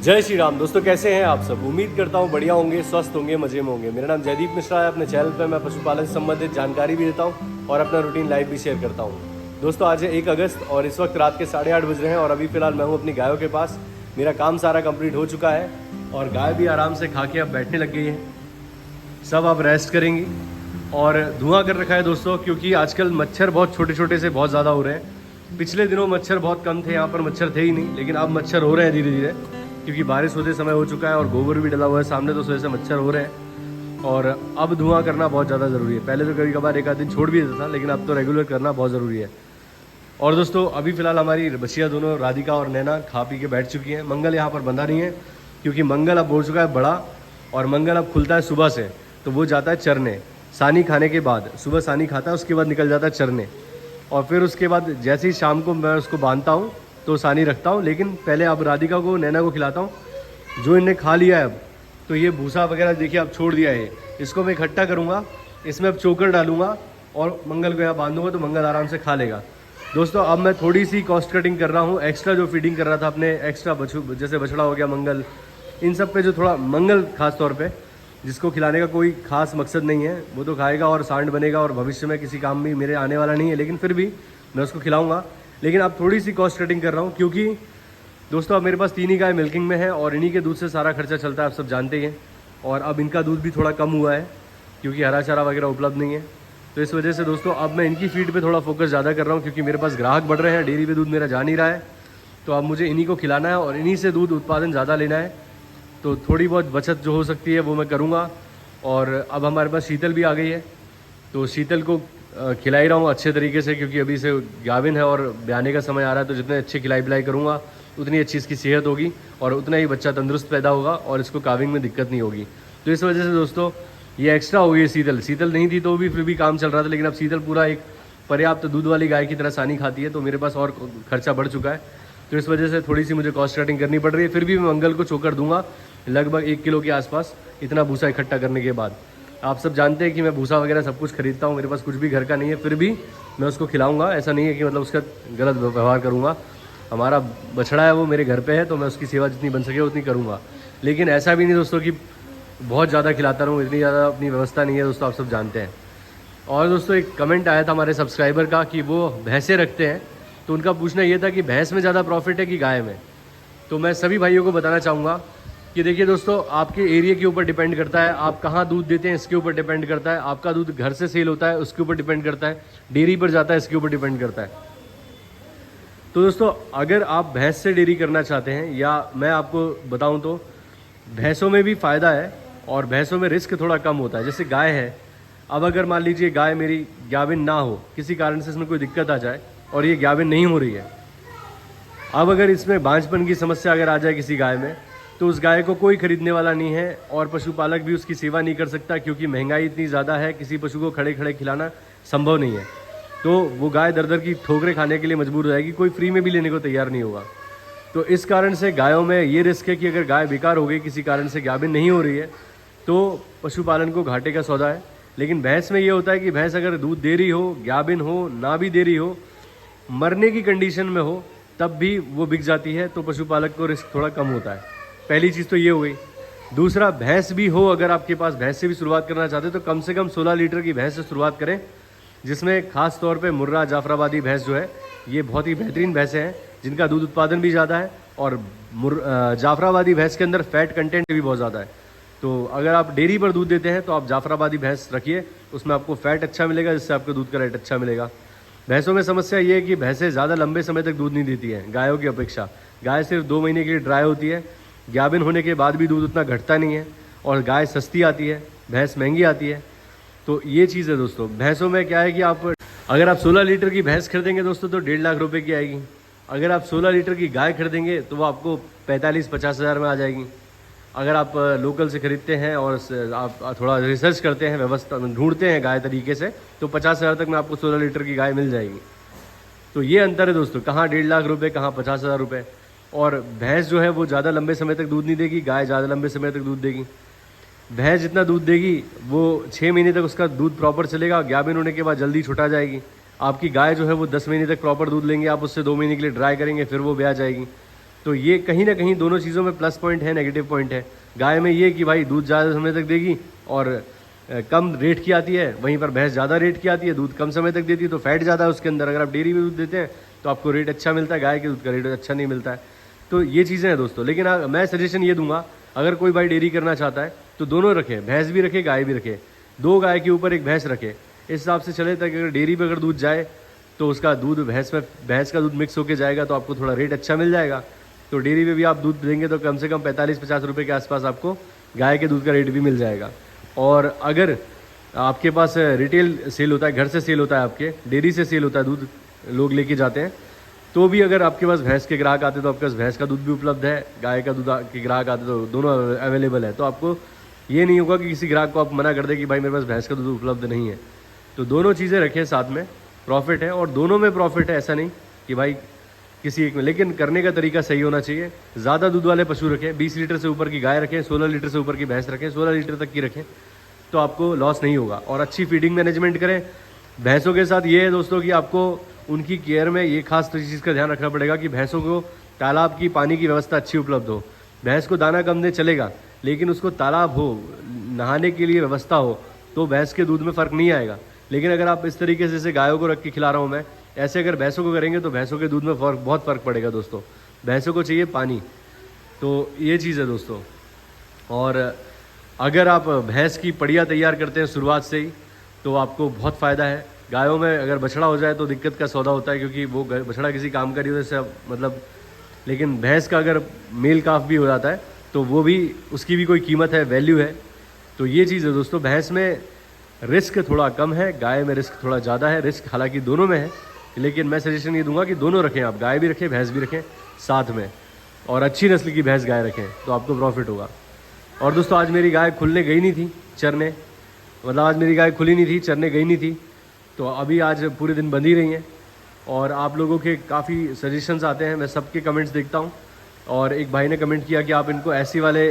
जय श्री राम दोस्तों, कैसे हैं आप सब। उम्मीद करता हूं बढ़िया होंगे, स्वस्थ होंगे, मजे में होंगे। मेरा नाम जयदीप मिश्रा है। अपने चैनल पर मैं पशुपालन से संबंधित जानकारी भी देता हूं और अपना रूटीन लाइफ भी शेयर करता हूं। दोस्तों आज है 1 अगस्त और इस वक्त रात के 8:30 बज रहे हैं और अभी फिलहाल मैं हूं अपनी गायों के पास। मेरा काम सारा कंप्लीट हो चुका है और गाय भी आराम से खा के अब बैठने लग गई है। सब अब रेस्ट करेंगी और धुआं कर रखा है दोस्तों, क्योंकि आजकल मच्छर बहुत छोटे छोटे से बहुत ज़्यादा हो रहे हैं। पिछले दिनों मच्छर बहुत कम थे, यहाँ पर मच्छर थे ही नहीं, लेकिन अब मच्छर हो रहे हैं धीरे धीरे, क्योंकि बारिश होते समय हो चुका है और गोबर भी डला हुआ है सामने, तो उस वजह से मच्छर हो रहे हैं। और अब धुआं करना बहुत ज़्यादा ज़रूरी है। पहले तो कभी कभार एक आध दिन छोड़ भी देता था, लेकिन अब तो रेगुलर करना बहुत ज़रूरी है। और दोस्तों अभी फ़िलहाल हमारी बछिया दोनों राधिका और नैना खा पी के बैठ चुकी हैं। मंगल यहाँ पर बंधा नहीं है, क्योंकि मंगल अब हो चुका है बड़ा और मंगल अब खुलता है सुबह से, तो वो जाता है चरने। सानी खाने के बाद, सुबह सानी खाता है, उसके बाद निकल जाता है चरने। और फिर उसके बाद जैसे ही शाम को मैं उसको बांधता हूँ तो सानी रखता हूँ, लेकिन पहले अब राधिका को नैना को खिलाता हूँ। जो इन्हें खा लिया है अब, तो ये भूसा वगैरह देखिए अब छोड़ दिया है। इसको मैं इकट्ठा करूँगा, इसमें अब चोकर डालूंगा और मंगल को यहाँ बांधूंगा, तो मंगल आराम से खा लेगा। दोस्तों अब मैं थोड़ी सी कॉस्ट कटिंग कर रहा हूँ। एक्स्ट्रा जो फीडिंग कर रहा था अपने एक्स्ट्रा जैसे बछड़ा हो गया, मंगल, इन सब पे जो थोड़ा मंगल खास तौर पे, जिसको खिलाने का कोई खास मकसद नहीं है, वो तो खाएगा और सांड बनेगा और भविष्य में किसी काम भी मेरे आने वाला नहीं है, लेकिन फिर भी मैं उसको खिलाऊंगा। लेकिन अब थोड़ी सी कॉस्ट कटिंग कर रहा हूँ, क्योंकि दोस्तों अब मेरे पास 3 ही गाय मिल्किंग में है और इन्हीं के दूध से सारा खर्चा चलता है, आप सब जानते ही हैं। और अब इनका दूध भी थोड़ा कम हुआ है, क्योंकि हरा चारा वगैरह उपलब्ध नहीं है। तो इस वजह से दोस्तों अब मैं इनकी फीड पे थोड़ा फोकस ज़्यादा कर रहा हूँ, क्योंकि मेरे पास ग्राहक बढ़ रहे हैं, डेयरी पे दूध मेरा जा नहीं रहा है। तो अब मुझे इन्हीं को खिलाना है और इन्हीं से दूध उत्पादन ज़्यादा लेना है। तो थोड़ी बहुत बचत जो हो सकती है वो मैं करूँगा। और अब हमारे पास शीतल भी आ गई है, तो शीतल को खिला ही रहा हूँ अच्छे तरीके से, क्योंकि अभी से गाभिन है और ब्याने का समय आ रहा है। तो जितने अच्छे खिलाई पिलाई करूँगा उतनी अच्छी इसकी सेहत होगी और उतना ही बच्चा तंदुरुस्त पैदा होगा और इसको काविंग में दिक्कत नहीं होगी। तो इस वजह से दोस्तों ये एक्स्ट्रा हो गई है। शीतल नहीं थी तो भी फिर भी काम चल रहा था, लेकिन अब शीतल पूरा एक पर्याप्त दूध वाली गाय की तरह सानी खाती है, तो मेरे पास और खर्चा बढ़ चुका है। तो इस वजह से थोड़ी सी मुझे कॉस्ट कटिंग करनी पड़ रही है। फिर भी मैं मंगल को चोकर दूंगा लगभग 1 किलो के आसपास, इतना भूसा इकट्ठा करने के बाद। आप सब जानते हैं कि मैं भूसा वगैरह सब कुछ खरीदता हूँ, मेरे पास कुछ भी घर का नहीं है, फिर भी मैं उसको खिलाऊंगा। ऐसा नहीं है कि मतलब उसका गलत व्यवहार करूँगा। हमारा बछड़ा है वो मेरे घर पे है, तो मैं उसकी सेवा जितनी बन सके उतनी करूँगा। लेकिन ऐसा भी नहीं दोस्तों कि बहुत ज़्यादा खिलाता रहूँ, इतनी ज़्यादा अपनी व्यवस्था नहीं है दोस्तों, आप सब जानते हैं। और दोस्तों एक कमेंट आया था हमारे सब्सक्राइबर का कि वो भैंसें रखते हैं, तो उनका पूछना ये था कि भैंस में ज़्यादा प्रॉफिट है कि गाय में। तो मैं सभी भाइयों को बताना चाहूँगा कि देखिए दोस्तों, आपके एरिया के ऊपर डिपेंड करता है, आप कहाँ दूध देते हैं इसके ऊपर डिपेंड करता है। आपका दूध घर से सेल होता है उसके ऊपर डिपेंड करता है, डेयरी पर जाता है इसके ऊपर डिपेंड करता है। तो दोस्तों अगर आप भैंस से डेयरी करना चाहते हैं, या मैं आपको बताऊं तो भैंसों में भी फ़ायदा है और भैंसों में रिस्क थोड़ा कम होता है। जैसे गाय है, अब अगर मान लीजिए गाय मेरी गाभिन ना हो, किसी कारण से इसमें कोई दिक्कत आ जाए और ये गाभिन नहीं हो रही है, अब अगर इसमें बांझपन की समस्या अगर आ जाए किसी गाय में, तो उस गाय को कोई खरीदने वाला नहीं है और पशुपालक भी उसकी सेवा नहीं कर सकता, क्योंकि महंगाई इतनी ज़्यादा है, किसी पशु को खड़े खड़े खिलाना संभव नहीं है। तो वो गाय दर दर की ठोकरें खाने के लिए मजबूर हो जाएगी, कोई फ्री में भी लेने को तैयार नहीं होगा। तो इस कारण से गायों में ये रिस्क है कि अगर गाय बेकार हो गई, किसी कारण से गाभिन नहीं हो रही है, तो पशुपालन को घाटे का सौदा है। लेकिन भैंस में ये होता है कि भैंस अगर दूध दे रही हो, गाभिन हो, ना भी दे रही हो, मरने की कंडीशन में हो, तब भी वो बिक जाती है, तो पशुपालक को रिस्क थोड़ा कम होता है। पहली चीज़ तो ये हो गई। दूसरा, भैंस भी हो, अगर आपके पास भैंस से भी शुरुआत करना चाहते हो तो कम से कम 16 लीटर की भैंस से शुरुआत करें, जिसमें खास तौर पे मुर्रा जाफराबादी भैंस जो है, ये बहुत ही बेहतरीन भैंसें हैं, जिनका दूध उत्पादन भी ज़्यादा है और जाफराबादी भैंस के अंदर फैट कंटेंट भी बहुत ज़्यादा है। तो अगर आप डेयरी पर दूध देते हैं तो आप जाफराबादी भैंस रखिए, उसमें आपको फैट अच्छा मिलेगा, जिससे आपको दूध का रेट अच्छा मिलेगा। भैंसों में समस्या ये है कि भैंसें ज़्यादा लंबे समय तक दूध नहीं देती हैं गायों की अपेक्षा। गाय सिर्फ 2 महीने के लिए ड्राई होती है, गाभिन होने के बाद भी दूध उतना घटता नहीं है, और गाय सस्ती आती है, भैंस महंगी आती है। तो ये चीज़ है दोस्तों। भैंसों में क्या है कि अगर आप 16 लीटर की भैंस खरीदेंगे दोस्तों तो 1.5 लाख रुपए की आएगी। अगर आप 16 लीटर की गाय खरीदेंगे तो वो आपको 45-50 हज़ार में आ जाएगी। अगर आप लोकल से खरीदते हैं और आप थोड़ा रिसर्च करते हैं, व्यवस्था ढूंढते हैं गाय तरीके से, तो 50 हज़ार तक में आपको 16 लीटर की गाय मिल जाएगी। तो ये अंतर है दोस्तों, कहाँ 1.5 लाख रुपये, कहाँ 50 हज़ार रुपये। और भैंस जो है वो ज़्यादा लंबे समय तक दूध नहीं देगी, गाय ज़्यादा लंबे समय तक दूध देगी। भैंस जितना दूध देगी वो 6 महीने तक उसका दूध प्रॉपर चलेगा, गाभिन होने के बाद जल्दी छुटा जाएगी। आपकी गाय जो है वो 10 महीने तक प्रॉपर दूध लेंगे, आप उससे 2 महीने के लिए ड्राई करेंगे, फिर वो ब्याह जाएगी। तो ये कहीं ना कहीं दोनों चीज़ों में प्लस पॉइंट है, नेगेटिव पॉइंट है। गाय में ये कि भाई दूध ज़्यादा समय तक देगी और कम रेट की आती है, वहीं पर भैंस ज़्यादा रेट की आती है, दूध कम समय तक देती है तो फैट ज़्यादा है उसके अंदर। अगर आप डेयरी में दूध देते हैं तो आपको रेट अच्छा मिलता है, गाय के दूध का रेट अच्छा नहीं मिलता है। तो ये चीज़ें हैं दोस्तों। लेकिन मैं सजेशन ये दूंगा, अगर कोई भाई डेयरी करना चाहता है तो दोनों रखे, भैंस भी रखे, गाय भी रखे, 2 गाय के ऊपर 1 भैंस रखे, इस हिसाब से चले ताकि अगर डेयरी पर अगर दूध जाए तो उसका दूध भैंस का दूध मिक्स होकर जाएगा तो आपको थोड़ा रेट अच्छा मिल जाएगा। तो डेयरी में भी आप दूध देंगे तो कम से कम 45-50 रुपये के आसपास आपको गाय के दूध का रेट भी मिल जाएगा। और अगर आपके पास रिटेल सेल होता है, घर से सेल होता है, आपके डेयरी से सेल होता है, दूध लोग लेके जाते हैं, तो भी अगर आपके पास भैंस के ग्राहक आते तो आपके पास भैंस का दूध भी उपलब्ध है, गाय का दूध के ग्राहक आते तो दोनों अवेलेबल है। तो आपको ये नहीं होगा कि किसी ग्राहक को आप मना कर दे कि भाई मेरे पास भैंस का दूध उपलब्ध नहीं है। तो दोनों चीज़ें रखें साथ में, प्रॉफिट है और दोनों में प्रॉफिट है, ऐसा नहीं कि भाई किसी एक में। लेकिन करने का तरीका सही होना चाहिए। ज़्यादा दूध वाले पशु रखें, 20 लीटर से ऊपर की गाय रखें, 16 लीटर से ऊपर की भैंस रखें, 16 लीटर तक की रखें, तो आपको लॉस नहीं होगा। और अच्छी फीडिंग मैनेजमेंट करें भैंसों के साथ। ये है दोस्तों कि आपको उनकी केयर में ये खास चीज़ का ध्यान रखना पड़ेगा कि भैंसों को तालाब की पानी की व्यवस्था अच्छी उपलब्ध हो। भैंस को दाना कम दे चलेगा, लेकिन उसको तालाब हो, नहाने के लिए व्यवस्था हो, तो भैंस के दूध में फ़र्क नहीं आएगा। लेकिन अगर आप इस तरीके से जैसे गायों को रख के खिला रहा हूँ मैं, ऐसे अगर भैंसों को करेंगे तो भैंसों के दूध में बहुत फ़र्क पड़ेगा दोस्तों। भैंसों को चाहिए पानी, तो ये चीज़ है दोस्तों। और अगर आप भैंस की पड़िया तैयार करते हैं शुरुआत से ही तो आपको बहुत फ़ायदा है। गायों में अगर बछड़ा हो जाए तो दिक्कत का सौदा होता है, क्योंकि वो बछड़ा किसी काम का नहीं होता है मतलब। लेकिन भैंस का अगर मेल काफ भी हो जाता है तो वो भी, उसकी भी कोई कीमत है, वैल्यू है। तो ये चीज़ है दोस्तों। भैंस में रिस्क थोड़ा कम है, गाय में रिस्क थोड़ा ज़्यादा है। रिस्क हालांकि दोनों में है, लेकिन मैं सजेशन ये दूंगा कि दोनों रखें आप, गाय भी रखें, भैंस भी रखें साथ में, और अच्छी नस्ल की भैंस गाय रखें तो आपको प्रॉफिट होगा। और दोस्तों आज मेरी गाय खुलने गई नहीं थी चरने, मतलब आज मेरी गाय खुली नहीं थी, चरने गई नहीं थी, तो अभी आज पूरे दिन बंधी रही हैं। और आप लोगों के काफ़ी सजेशंस आते हैं, मैं सबके कमेंट्स देखता हूँ। और एक भाई ने कमेंट किया कि आप इनको ऐसी वाले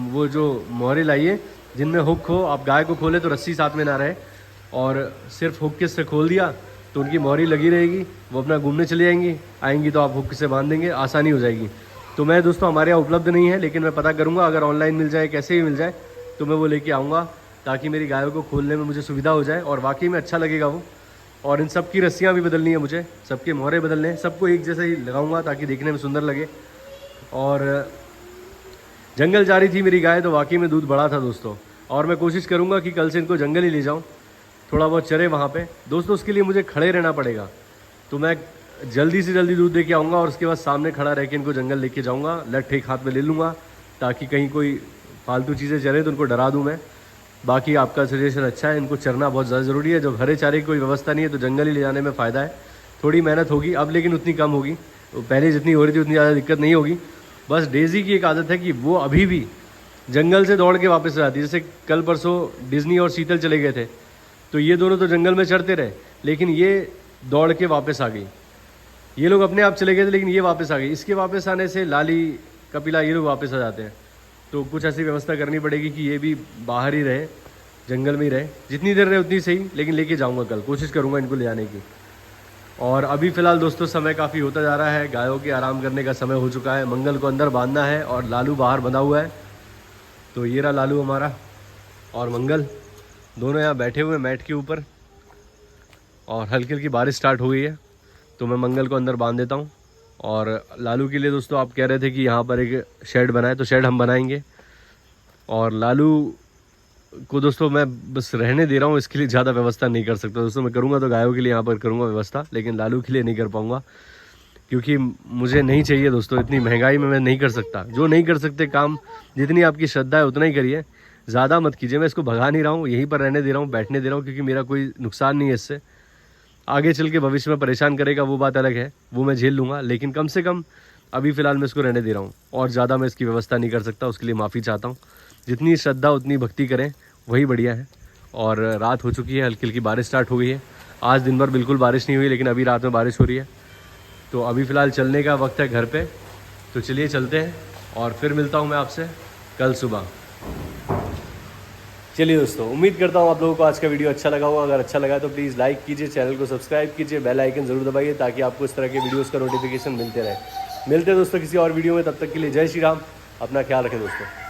वो जो मोहरे लाइए जिनमें हुक हो, आप गाय को खोले तो रस्सी साथ में ना रहे, और सिर्फ हुक से खोल दिया तो उनकी मोहरी लगी रहेगी, वो अपना घूमने चली जाएंगी, आएंगी तो आप हुक से बांध देंगे, आसानी हो जाएगी। तो मैं दोस्तों हमारे यहाँ उपलब्ध नहीं है, लेकिन मैं पता करूँगा, अगर ऑनलाइन मिल जाए, कैसे भी मिल जाए, तो मैं वो लेके आऊँगा ताकि मेरी गायों को खोलने में मुझे सुविधा हो जाए और वाकई में अच्छा लगेगा वो। और इन सब की रस्सियाँ भी बदलनी है मुझे, सबके मोहरे बदलने हैं, सबको एक जैसे ही लगाऊंगा ताकि देखने में सुंदर लगे। और जंगल जा रही थी मेरी गाय तो वाकई में दूध बढ़ा था दोस्तों, और मैं कोशिश करूंगा कि कल से इनको जंगल ही ले जाऊं, थोड़ा बहुत चरे वहाँ पे दोस्तों। उसके लिए मुझे खड़े रहना पड़ेगा, तो मैं जल्दी से जल्दी दूध दे के आऊँगा और उसके बाद सामने खड़ा रह के इनको जंगल लेके जाऊँगा, लठ एक हाथ में ले लूँगा ताकि कहीं कोई फालतू चीज़ें चरे तो उनको डरा दूँ मैं। बाकी आपका सजेशन अच्छा है, इनको चरना बहुत ज़्यादा ज़रूरी है। जब हरे चारे की कोई व्यवस्था नहीं है तो जंगल ही ले जाने में फ़ायदा है। थोड़ी मेहनत होगी अब, लेकिन उतनी कम होगी, पहले जितनी हो रही थी उतनी ज़्यादा दिक्कत नहीं होगी। बस डेज़ी की एक आदत है कि वो अभी भी जंगल से दौड़ के वापस आ जाती है। जैसे कल परसों डिज्नी और शीतल चले गए थे, तो ये दोनों तो जंगल में चढ़ते रहे, लेकिन ये दौड़ के वापस आ गई। ये लोग अपने आप चले गए थे, लेकिन ये वापस आ गई। इसके वापस आने से लाली, कपिला, ये लोग वापस आ जाते हैं। तो कुछ ऐसी व्यवस्था करनी पड़ेगी कि ये भी बाहर ही रहे, जंगल में ही रहे, जितनी देर रहे उतनी सही, लेकिन लेके जाऊंगा कल, कोशिश करूंगा इनको ले जाने की। और अभी फ़िलहाल दोस्तों समय काफ़ी होता जा रहा है, गायों के आराम करने का समय हो चुका है, मंगल को अंदर बांधना है और लालू बाहर बंधा हुआ है। तो ये रहा लालू हमारा और मंगल, दोनों यहाँ बैठे हुए मैट के ऊपर, और हल्की हल्की बारिश स्टार्ट हो गई है, तो मैं मंगल को अंदर बांध देता हूँ। और लालू के लिए दोस्तों आप कह रहे थे कि यहाँ पर एक शेड बनाए, तो शेड हम बनाएंगे। और लालू को दोस्तों मैं बस रहने दे रहा हूँ, इसके लिए ज़्यादा व्यवस्था नहीं कर सकता दोस्तों। मैं करूँगा तो गायों के लिए यहाँ पर करूँगा व्यवस्था, लेकिन लालू के लिए नहीं कर पाऊँगा, क्योंकि मुझे नहीं चाहिए दोस्तों, इतनी महंगाई में मैं नहीं कर सकता। जो नहीं कर सकते काम, जितनी आपकी श्रद्धा है उतना ही करिए, ज़्यादा मत कीजिए। मैं इसको भगा नहीं रहा हूँ, यहीं पर रहने दे रहा हूँ, बैठने दे रहा हूँ, क्योंकि मेरा कोई नुकसान नहीं है इससे। आगे चल के भविष्य में परेशान करेगा वो बात अलग है, वो मैं झेल लूँगा, लेकिन कम से कम अभी फ़िलहाल मैं इसको रहने दे रहा हूँ, और ज़्यादा मैं इसकी व्यवस्था नहीं कर सकता, उसके लिए माफ़ी चाहता हूँ। जितनी श्रद्धा उतनी भक्ति करें, वही बढ़िया है। और रात हो चुकी है, हल्की हल्की बारिश स्टार्ट हो गई है। आज दिन भर बिल्कुल बारिश नहीं हुई, लेकिन अभी रात में बारिश हो रही है। तो अभी फ़िलहाल चलने का वक्त है घर पे, तो चलिए चलते हैं, और फिर मिलता हूँ मैं आपसे कल सुबह। चलिए दोस्तों, उम्मीद करता हूँ आप लोगों को आज का वीडियो अच्छा लगा होगा। अगर अच्छा लगा तो प्लीज़ लाइक कीजिए, चैनल को सब्सक्राइब कीजिए, बेल आइकन ज़रूर दबाइए ताकि आपको इस तरह के वीडियोज़ का नोटिफिकेशन मिलते रहे। मिलते हैं दोस्तों किसी और वीडियो में, तब तक के लिए जय श्री राम, अपना ख्याल रखें दोस्तों।